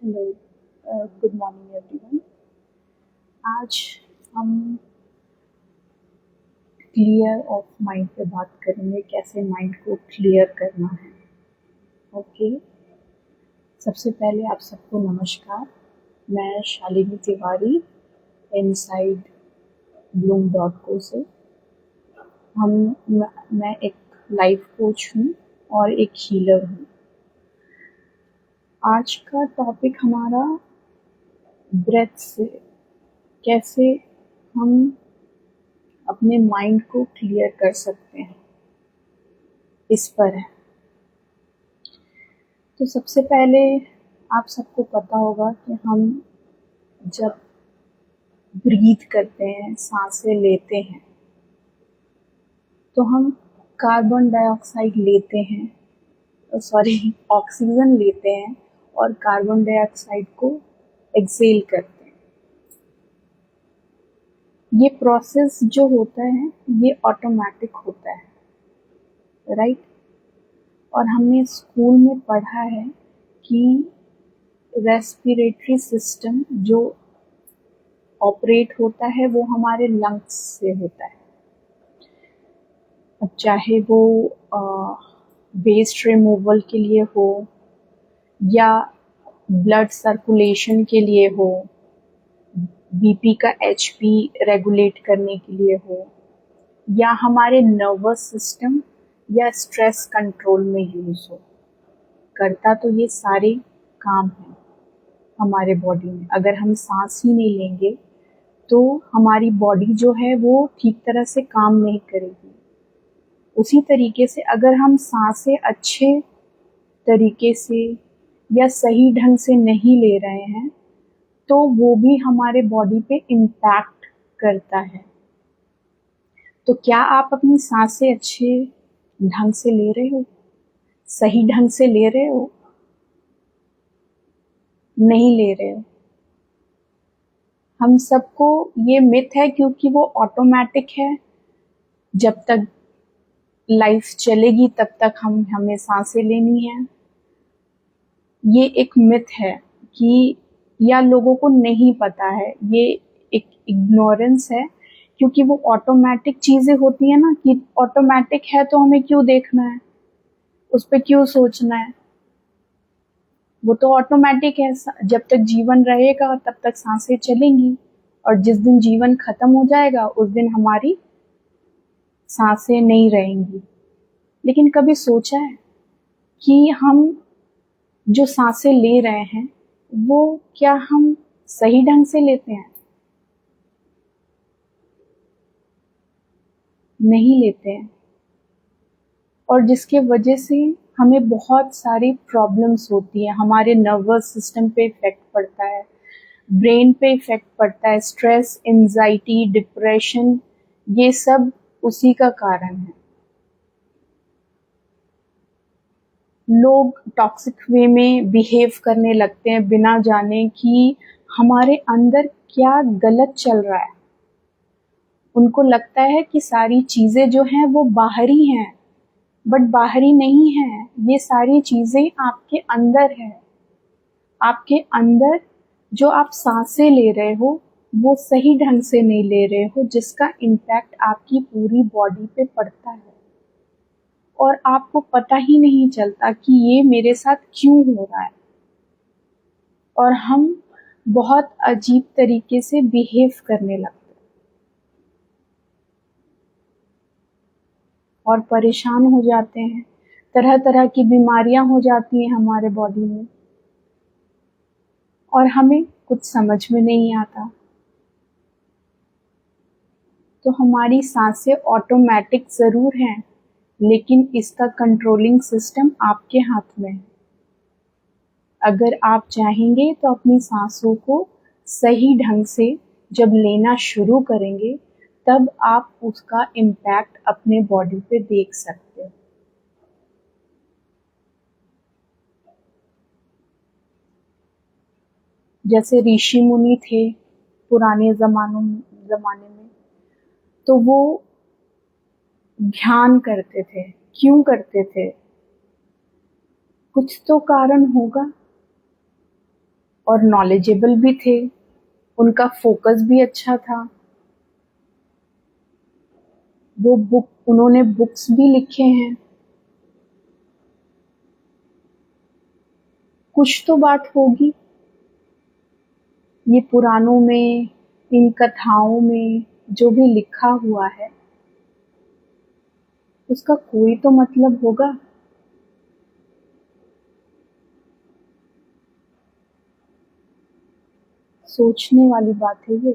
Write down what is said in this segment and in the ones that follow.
Hello, good morning everyone. आज हम clear of mind पे बात करेंगे, कैसे माइंड को क्लियर करना है। ओके, सबसे पहले आप सबको नमस्कार। मैं Shalini Tiwari, inside Bloom dot को से। हम मैं एक लाइफ कोच हूँ और एक हीलर हूँ। आज का टॉपिक हमारा ब्रेथ से कैसे हम अपने माइंड को क्लियर कर सकते हैं, इस पर है। तो सबसे पहले आप सबको पता होगा कि हम जब ब्रीथ करते हैं, सांसें लेते हैं, तो हम कार्बन डाइऑक्साइड लेते हैं, सॉरी ऑक्सीजन लेते हैं और कार्बन डाइऑक्साइड को एक्सेल करते हैं। ये प्रोसेस जो होता है ये ऑटोमेटिक होता है, राइट। और हमने स्कूल में पढ़ा है कि रेस्पिरेटरी सिस्टम जो ऑपरेट होता है वो हमारे लंग्स से होता है। अब चाहे वो वेस्ट रिमूवल के लिए हो या ब्लड सर्कुलेशन के लिए हो, बीपी का एचपी रेगुलेट करने के लिए हो, या हमारे नर्वस सिस्टम या स्ट्रेस कंट्रोल में यूज हो, करता तो ये सारे काम हैं हमारे बॉडी में। अगर हम सांस ही नहीं लेंगे तो हमारी बॉडी जो है वो ठीक तरह से काम नहीं करेगी। उसी तरीके से अगर हम सांसें अच्छे तरीके से या सही ढंग से नहीं ले रहे हैं तो वो भी हमारे बॉडी पे इम्पैक्ट करता है। तो क्या आप अपनी सांसें अच्छे ढंग से ले रहे हो, सही ढंग से ले रहे हो? नहीं ले रहे हो। हम सबको ये मिथ है क्योंकि वो ऑटोमेटिक है। जब तक लाइफ चलेगी तब तक हमें सांसें लेनी है। ये एक मिथ है कि या लोगों को नहीं पता है, ये एक इग्नोरेंस है। क्योंकि वो ऑटोमेटिक चीजें होती है ना, कि ऑटोमेटिक है तो हमें क्यों देखना है, उस पर क्यों सोचना है। वो तो ऑटोमेटिक है। जब तक जीवन रहेगा तब तक सांसें चलेंगी, और जिस दिन जीवन खत्म हो जाएगा उस दिन हमारी सांसें नहीं रहेंगी। लेकिन कभी सोचा है कि हम जो सांसें ले रहे हैं वो क्या हम सही ढंग से लेते हैं? नहीं लेते हैं। और जिसके वजह से हमें बहुत सारी प्रॉब्लम्स होती है। हमारे नर्वस सिस्टम पे इफेक्ट पड़ता है, ब्रेन पे इफेक्ट पड़ता है, स्ट्रेस, एंजाइटी, डिप्रेशन, ये सब उसी का कारण है। लोग टॉक्सिक वे में बिहेव करने लगते हैं बिना जाने कि हमारे अंदर क्या गलत चल रहा है। उनको लगता है कि सारी चीजें जो हैं वो बाहरी हैं, बट बाहरी नहीं है। ये सारी चीजें आपके अंदर है। आपके अंदर जो आप सांसें ले रहे हो वो सही ढंग से नहीं ले रहे हो, जिसका इम्पैक्ट आपकी पूरी बॉडी पे पड़ता है और आपको पता ही नहीं चलता कि ये मेरे साथ क्यों हो रहा है। और हम बहुत अजीब तरीके से बिहेव करने लगते हैं और परेशान हो जाते हैं। तरह तरह की बीमारियां हो जाती हैं हमारे बॉडी में और हमें कुछ समझ में नहीं आता। तो हमारी सांसें ऑटोमेटिक जरूर हैं, लेकिन इसका कंट्रोलिंग सिस्टम आपके हाथ में है। अगर आप चाहेंगे तो अपनी सांसों को सही ढंग से जब लेना शुरू करेंगे तब आप उसका इम्पैक्ट अपने बॉडी पे देख सकते हो। जैसे ऋषि मुनि थे पुराने जमाने में, तो वो ध्यान करते थे। क्यों करते थे? कुछ तो कारण होगा। और नॉलेजेबल भी थे, उनका फोकस भी अच्छा था। उन्होंने बुक्स भी लिखे हैं। कुछ तो बात होगी ये पुराणों में, इन कथाओं में जो भी लिखा हुआ है, उसका कोई तो मतलब होगा। सोचने वाली बात है ये,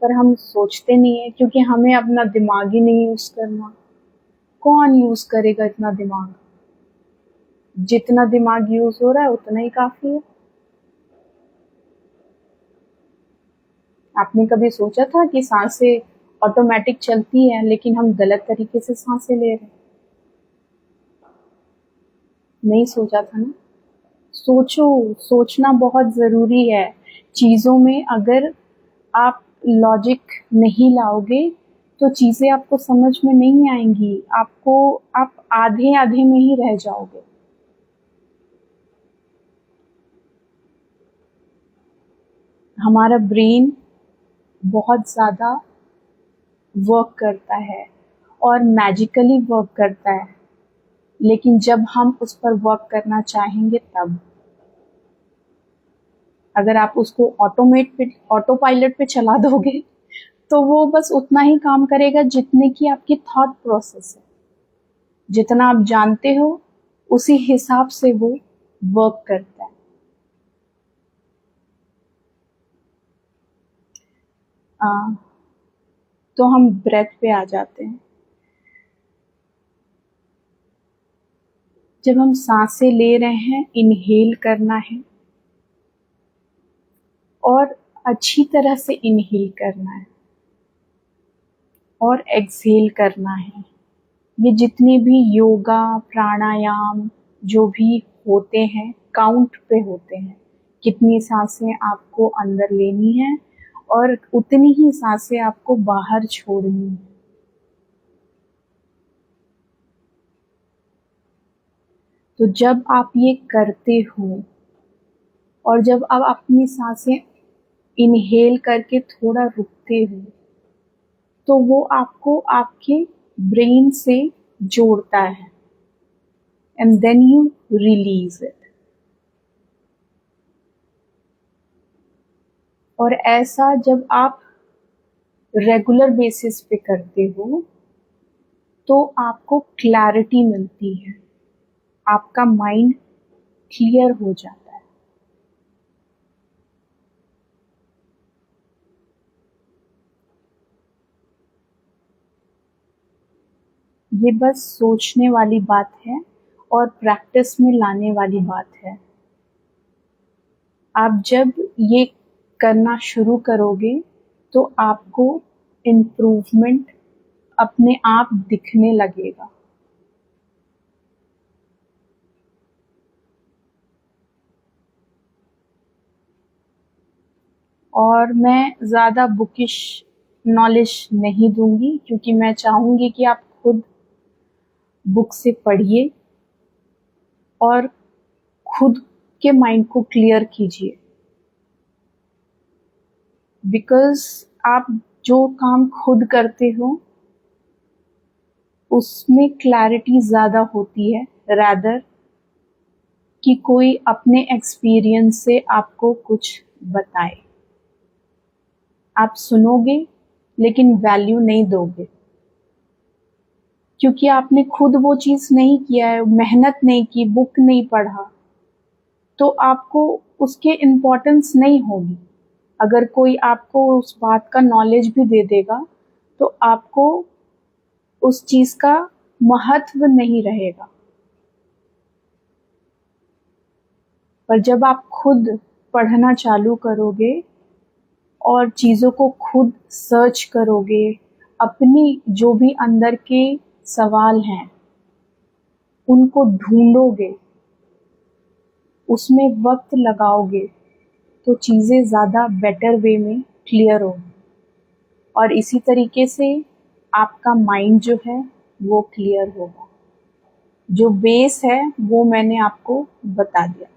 पर हम सोचते नहीं है क्योंकि हमें अपना दिमाग ही नहीं यूज करना। कौन यूज करेगा इतना दिमाग? जितना दिमाग यूज हो रहा है उतना ही काफी है। आपने कभी सोचा था कि सांसें ऑटोमेटिक चलती है लेकिन हम गलत तरीके से सांसें ले रहे हैं? नहीं सोचा था ना। सोचो, सोचना बहुत जरूरी है। चीजों में अगर आप लॉजिक नहीं लाओगे तो चीजें आपको समझ में नहीं आएंगी। आप आधे आधे में ही रह जाओगे। हमारा ब्रेन बहुत ज्यादा वर्क करता है और मैजिकली वर्क करता है, लेकिन जब हम उस पर वर्क करना चाहेंगे तब। अगर आप उसको ऑटो पायलट पे चला दोगे तो वो बस उतना ही काम करेगा जितने की आपकी थॉट प्रोसेस है। जितना आप जानते हो उसी हिसाब से वो वर्क करता है। आ, तो हम ब्रेथ पे आ जाते हैं। जब हम सांसें ले रहे हैं, इनहेल करना है और अच्छी तरह से इनहेल करना है और एक्सहेल करना है। ये जितने भी योगा प्राणायाम जो भी होते हैं, काउंट पे होते हैं। कितनी सांसें आपको अंदर लेनी है और उतनी ही सांसें आपको बाहर छोड़नी है। तो जब आप ये करते हो और जब आप अपनी सांसें इनहेल करके थोड़ा रुकते हो, तो वो आपको आपके ब्रेन से जोड़ता है and then you release it. और ऐसा जब आप रेगुलर बेसिस पे करते हो तो आपको क्लैरिटी मिलती है, आपका माइंड क्लियर हो जाता है। ये बस सोचने वाली बात है और प्रैक्टिस में लाने वाली बात है। आप जब ये करना शुरू करोगे तो आपको इम्प्रूवमेंट अपने आप दिखने लगेगा। और मैं ज़्यादा बुकिश नॉलेज नहीं दूंगी क्योंकि मैं चाहूंगी कि आप खुद बुक से पढ़िए और खुद के माइंड को क्लियर कीजिए। बिकॉज आप जो काम खुद करते हो उसमें क्लैरिटी ज़्यादा होती है रैदर कि कोई अपने एक्सपीरियंस से आपको कुछ बताए। आप सुनोगे लेकिन वैल्यू नहीं दोगे क्योंकि आपने खुद वो चीज़ नहीं किया है, मेहनत नहीं की, बुक नहीं पढ़ा, तो आपको उसके इम्पोर्टेंस नहीं होगी। अगर कोई आपको उस बात का नॉलेज भी दे देगा तो आपको उस चीज़ का महत्व नहीं रहेगा। पर जब आप खुद पढ़ना चालू करोगे और चीज़ों को खुद सर्च करोगे, अपनी जो भी अंदर के सवाल हैं उनको ढूंढोगे, उसमें वक्त लगाओगे, तो चीज़ें ज़्यादा बेटर वे में क्लियर होगी। और इसी तरीके से आपका माइंड जो है वो क्लियर होगा। जो बेस है वो मैंने आपको बता दिया।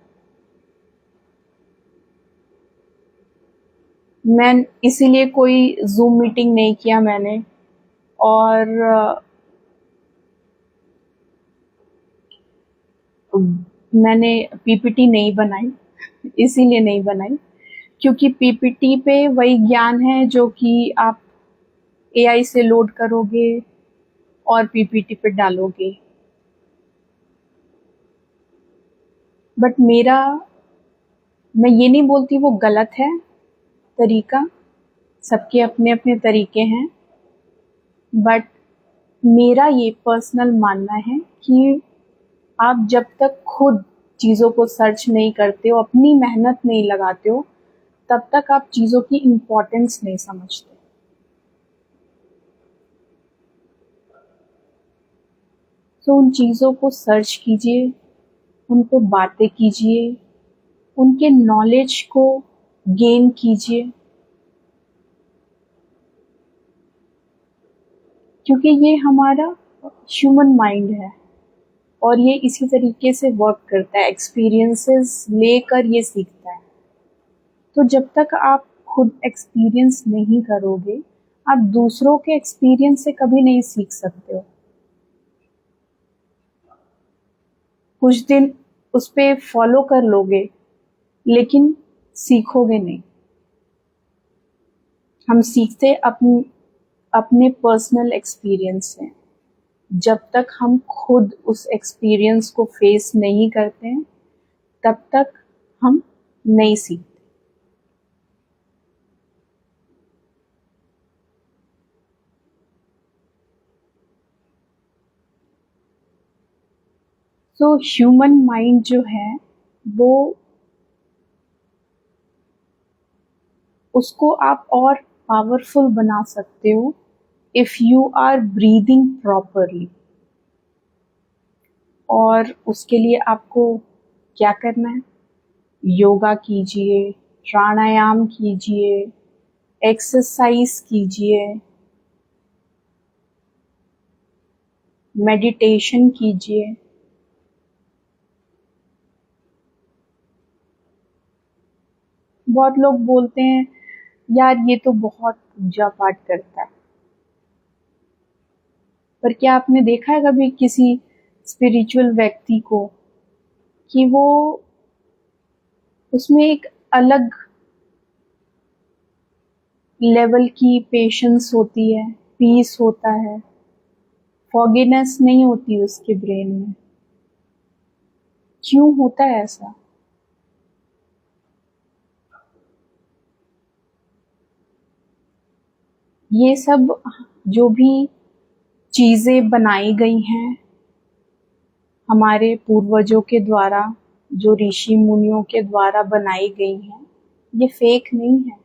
मैं इसीलिए कोई जूम मीटिंग नहीं किया मैंने, और मैंने पीपीटी नहीं बनाई। इसीलिए नहीं बनाई क्योंकि पीपीटी पे वही ज्ञान है जो कि आप एआई से लोड करोगे और पीपीटी पे डालोगे। बट मेरा, मैं ये नहीं बोलती वो गलत है तरीका, सबके अपने अपने तरीके हैं, बट मेरा ये पर्सनल मानना है कि आप जब तक खुद चीज़ों को सर्च नहीं करते हो, अपनी मेहनत नहीं लगाते हो, तब तक आप चीज़ों की इम्पोर्टेंस नहीं समझते। तो उन चीज़ों को सर्च कीजिए, उन पे बातें कीजिए, उनके नॉलेज को गेन कीजिए, क्योंकि ये हमारा ह्यूमन माइंड है और ये इसी तरीके से वर्क करता है, एक्सपीरियंसेस लेकर ये सीखता है। तो जब तक आप खुद एक्सपीरियंस नहीं करोगे, आप दूसरों के एक्सपीरियंस से कभी नहीं सीख सकते हो। कुछ दिन उस पे फॉलो कर लोगे, लेकिन सीखोगे नहीं। हम सीखते अपने पर्सनल एक्सपीरियंस से। जब तक हम खुद उस एक्सपीरियंस को फेस नहीं करते हैं, तब तक हम नहीं सीखते। तो ह्यूमन माइंड जो है वो, उसको आप और पावरफुल बना सकते हो if you are breathing properly. और उसके लिए आपको क्या करना है? योगा कीजिए, प्राणायाम कीजिए, एक्सरसाइज कीजिए, मेडिटेशन कीजिए। बहुत लोग बोलते हैं यार ये तो बहुत पूजा पाठ करता है, पर क्या आपने देखा है कभी किसी स्पिरिचुअल व्यक्ति को कि वो, उसमें एक अलग लेवल की पेशेंस होती है, पीस होता है, फॉगीनेस नहीं होती उसके ब्रेन में? क्यों होता है ऐसा? ये सब जो भी चीजें बनाई गई हैं हमारे पूर्वजों के द्वारा, जो ऋषि मुनियों के द्वारा बनाई गई हैं, ये फेक नहीं है।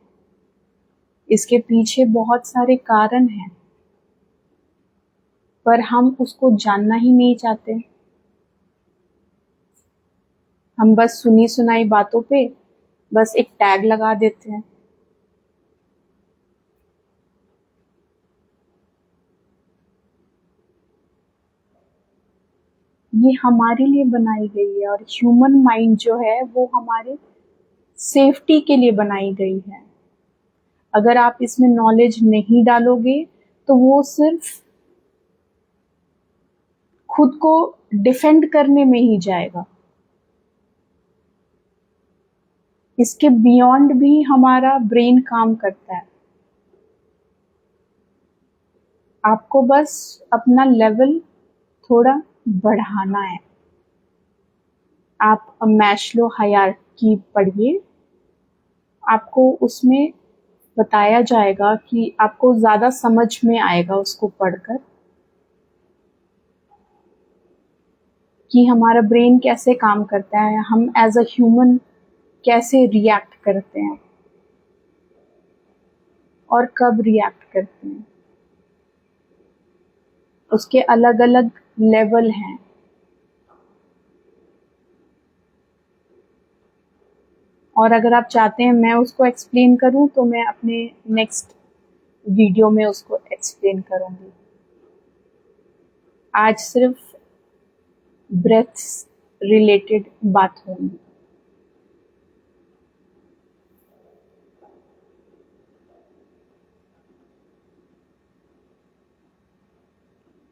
इसके पीछे बहुत सारे कारण हैं, पर हम उसको जानना ही नहीं चाहते। हम बस सुनी सुनाई बातों पे बस एक टैग लगा देते हैं। ये हमारे लिए बनाई गई है, और ह्यूमन माइंड जो है वो हमारे सेफ्टी के लिए बनाई गई है। अगर आप इसमें नॉलेज नहीं डालोगे तो वो सिर्फ खुद को डिफेंड करने में ही जाएगा। इसके बियॉन्ड भी हमारा ब्रेन काम करता है। आपको बस अपना लेवल थोड़ा बढ़ाना है। आप मैस्लो हायरार्की पढ़िए, आपको उसमें बताया जाएगा कि आपको ज़्यादा समझ में आएगा उसको पढ़कर, कि हमारा ब्रेन कैसे काम करता है, हम एज अ ह्यूमन कैसे रिएक्ट करते हैं और कब रिएक्ट करते हैं। उसके अलग अलग लेवल हैं। और अगर आप चाहते हैं मैं उसको एक्सप्लेन करूं तो मैं अपने नेक्स्ट वीडियो में उसको एक्सप्लेन करूंगी। आज सिर्फ ब्रेथ्स रिलेटेड बात होगी।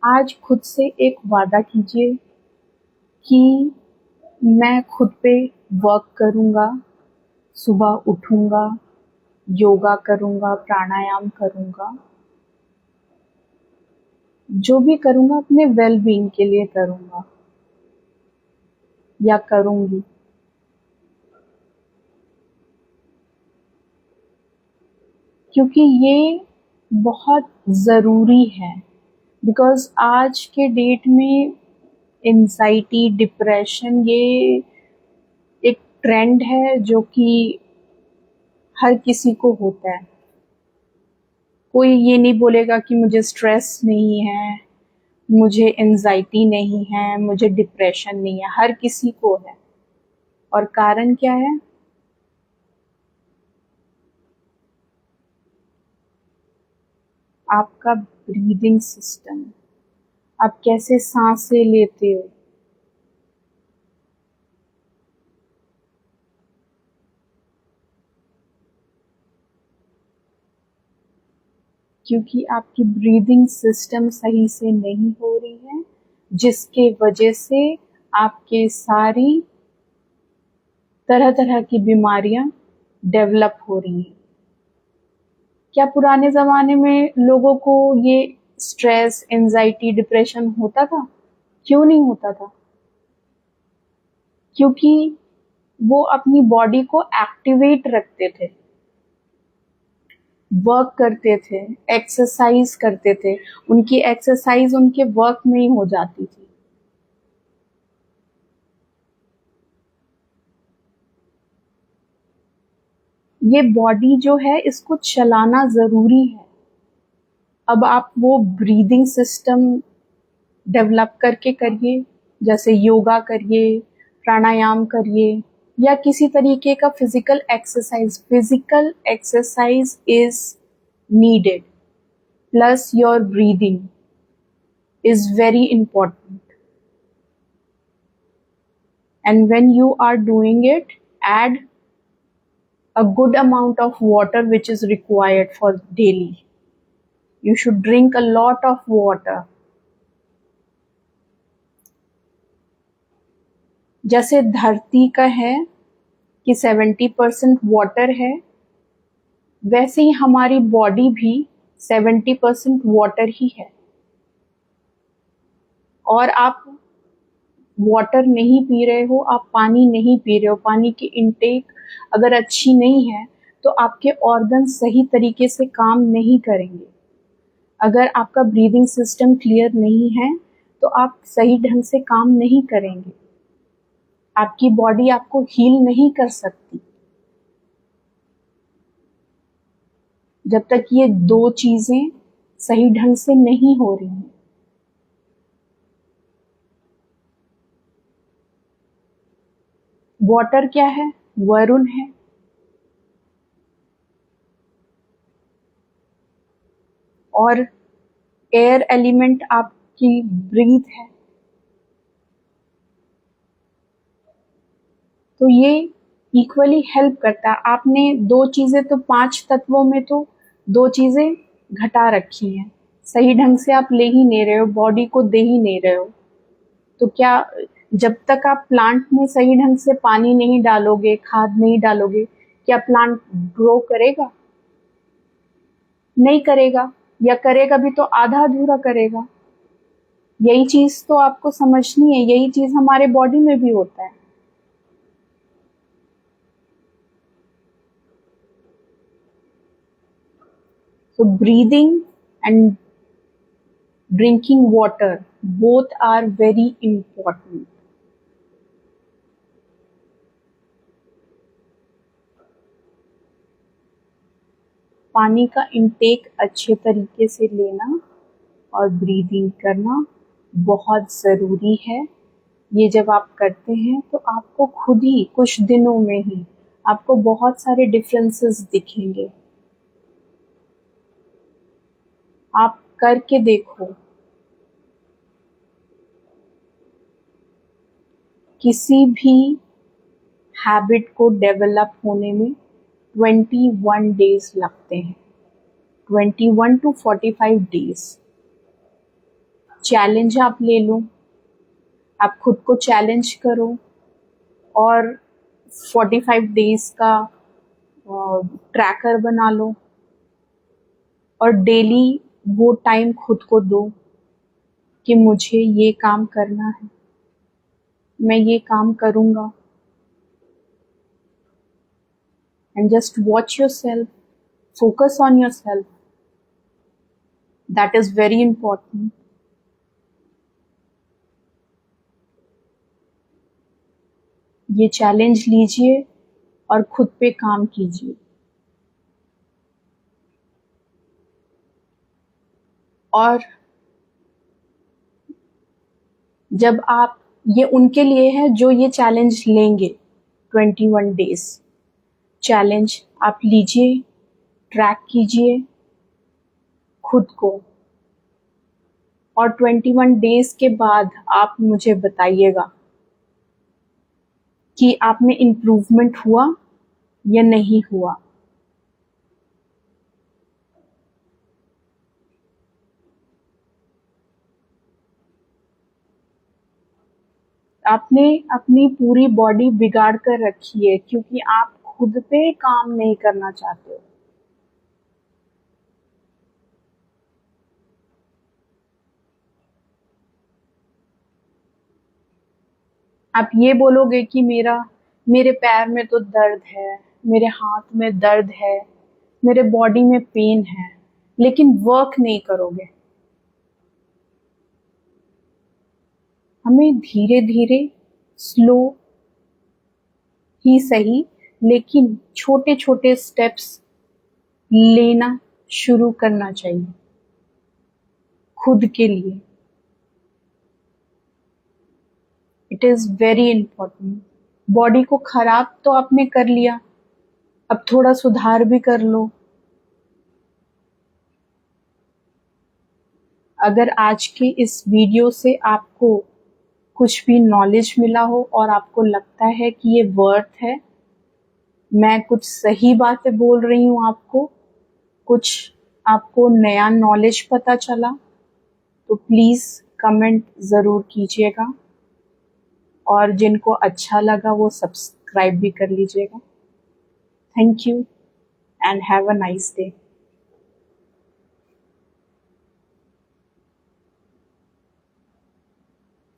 आज खुद से एक वादा कीजिए कि मैं खुद पे वर्क करूँगा, सुबह उठूँगा, योगा करूँगा, प्राणायाम करूँगा, जो भी करूँगा अपने वेल बीइंग के लिए करूँगा या करूँगी। क्योंकि ये बहुत ज़रूरी है, बिकॉज़ आज के डेट में एंजाइटी, डिप्रेशन ये एक ट्रेंड है जो कि हर किसी को होता है। कोई ये नहीं बोलेगा कि मुझे स्ट्रेस नहीं है, मुझे एंजाइटी नहीं है, मुझे डिप्रेशन नहीं है, हर किसी को है। और कारण क्या है? आपका ब्रीदिंग सिस्टम। आप कैसे सांसें लेते हो, क्योंकि आपकी ब्रीदिंग सिस्टम सही से नहीं हो रही है, जिसके वजह से आपके सारी तरह तरह की बीमारियां डेवलप हो रही हैं। क्या पुराने ज़माने में लोगों को ये स्ट्रेस, एंजाइटी, डिप्रेशन होता था? क्यों नहीं होता था? क्योंकि वो अपनी बॉडी को एक्टिवेट रखते थे, वर्क करते थे, एक्सरसाइज करते थे। उनकी एक्सरसाइज उनके वर्क में ही हो जाती थी। ये बॉडी जो है इसको चलाना ज़रूरी है। अब आप वो ब्रीदिंग सिस्टम डेवलप करके करिए, जैसे योगा करिए, प्राणायाम करिए या किसी तरीके का physical exercise. Physical exercise is needed, plus your breathing is very important. And when you are doing it, add a good amount of water which is required for daily. You should drink a lot of water. जैसे धरती का है कि 70% water है, वैसे ही हमारी body भी 70% water ही है। और आप वाटर नहीं पी रहे हो, आप पानी नहीं पी रहे हो, पानी की इनटेक अगर अच्छी नहीं है तो आपके ऑर्गन सही तरीके से काम नहीं करेंगे। अगर आपका ब्रीदिंग सिस्टम क्लियर नहीं है तो आप सही ढंग से काम नहीं करेंगे। आपकी बॉडी आपको हील नहीं कर सकती जब तक ये दो चीजें सही ढंग से नहीं हो रही हैं। वाटर क्या है? वरुण है। और एयर एलिमेंट आपकी ब्रीथ है। तो ये इक्वली हेल्प करता है। आपने दो चीजें तो 5 तत्वों में तो दो चीजें घटा रखी हैं, सही ढंग से आप ले ही नहीं रहे हो, बॉडी को दे ही नहीं रहे हो। तो क्या जब तक आप प्लांट में सही ढंग से पानी नहीं डालोगे, खाद नहीं डालोगे, क्या प्लांट ग्रो करेगा? नहीं करेगा, या करेगा भी तो आधा अधूरा करेगा। यही चीज तो आपको समझनी है, यही चीज हमारे बॉडी में भी होता है। So breathing and drinking water both are very important. पानी का इंटेक अच्छे तरीके से लेना और ब्रीदिंग करना बहुत ज़रूरी है। ये जब आप करते हैं तो आपको खुद ही कुछ दिनों में ही आपको बहुत सारे डिफरेंसेस दिखेंगे। आप करके देखो। किसी भी हैबिट को डेवलप होने में 21 डेज लगते हैं, 21 to 45 डेज। चैलेंज आप ले लो, आप खुद को चैलेंज करो और 45 डेज का ट्रैकर बना लो और डेली वो टाइम खुद को दो कि मुझे ये काम करना है, मैं ये काम करूँगा। And just watch yourself, focus on yourself. That is very important. ये चैलेंज लीजिए और खुद पे काम कीजिए। और जब आप, ये उनके लिए है जो ये चैलेंज लेंगे, 21 डेज चैलेंज आप लीजिए, ट्रैक कीजिए खुद को और 21 डेज के बाद आप मुझे बताइएगा कि आप में इम्प्रूवमेंट हुआ या नहीं हुआ। आपने अपनी पूरी बॉडी बिगाड़ कर रखी है क्योंकि आप खुद पे काम नहीं करना चाहते हो। आप ये बोलोगे कि मेरे पैर में तो दर्द है, मेरे हाथ में दर्द है, मेरे बॉडी में पेन है, लेकिन वर्क नहीं करोगे। हमें धीरे धीरे, स्लो ही सही, लेकिन छोटे छोटे स्टेप्स लेना शुरू करना चाहिए खुद के लिए। It is very important. Body को खराब तो आपने कर लिया, अब थोड़ा सुधार भी कर लो। अगर आज की इस वीडियो से आपको कुछ भी नॉलेज मिला हो और आपको लगता है कि ये वर्थ है, मैं कुछ सही बातें बोल रही हूँ आपको, कुछ आपको नया नॉलेज पता चला, तो प्लीज कमेंट जरूर कीजिएगा और जिनको अच्छा लगा वो सब्सक्राइब भी कर लीजिएगा। Thank you and have a nice day.